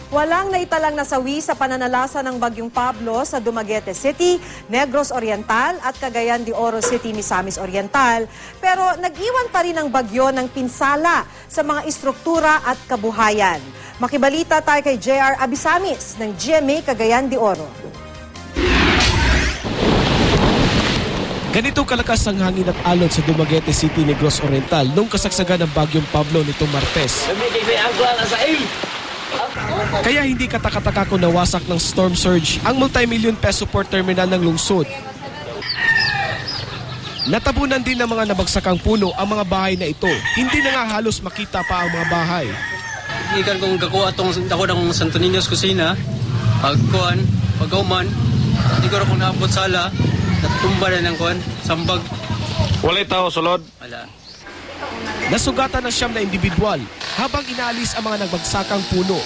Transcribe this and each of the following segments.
Walang naitalang nasawi sa pananalasa ng Bagyong Pablo sa Dumaguete City, Negros Oriental at Cagayan de Oro City, Misamis Oriental. Pero nag-iwan pa rin ang bagyo ng pinsala sa mga istruktura at kabuhayan. Makibalita tayo kay JR Abisamis ng GMA Cagayan de Oro. Ganito kalakas ang hangin at alon sa Dumaguete City, Negros Oriental nung kasagsagan ng Bagyong Pablo nitong Martes. Kaya hindi katakataka kung nawasak ng storm surge ang multi-million peso port terminal ng lungsod. Natabunan din ng mga nabagsakang puno ang mga bahay na ito. Hindi na nga halos makita pa ang mga bahay. Ikan kung kakuha itong ako ng Santo Niño's Kusina, pagkuhan, pagkauman, hindi ko rin kung naabot sala, natumba na ng kuhan, sambag. Walay tao, sulod? Wala. Nasugatan ng 9 na individual habang inaalis ang mga nagbagsakang puno.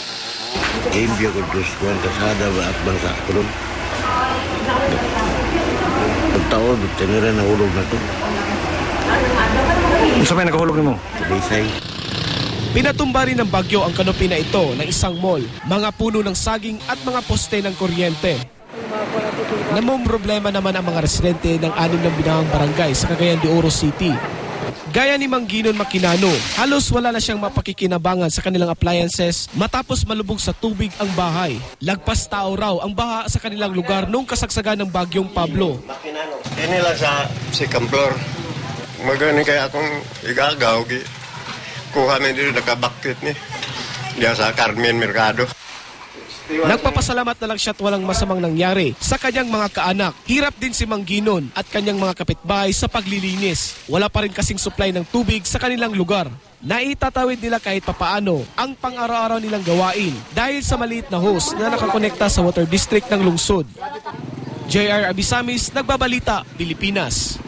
Imbyo ko Diyos kasada ba at bangsa kulong. Pagtaon, tinira na hulog na ito. Sa may nakahulog ni mo? Kabisay. Pinatumba rin ng bagyo ang kanopi na ito ng isang mall, mga puno ng saging at mga poste ng kuryente. Namomroblema naman ang mga residente ng 6 na binahang barangay sa Cagayan de Oro City. Gaya ni Mangginon Makinano, halos wala na siyang mapakikinabangan sa kanilang appliances matapos malubog sa tubig ang bahay. Lagpas tao raw ang baha sa kanilang lugar nung kasagsagan ng Bagyong Pablo. Ini lang sa second floor. Magani kaya akong igagaw. Kuha na dito nakabakit ni. Diya sa Carmen Mercado. Nagpapasalamat na lang siya at walang masamang nangyari sa kanyang mga kaanak. Hirap din si Mangginon at kanyang mga kapitbahay sa paglilinis. Wala pa rin kasing supply ng tubig sa kanilang lugar. Naitatawid nila kahit papaano ang pang-araw-araw nilang gawain dahil sa maliit na hose na nakakonekta sa water district ng lungsod. JR Abisamis, Nagbabalita, Pilipinas.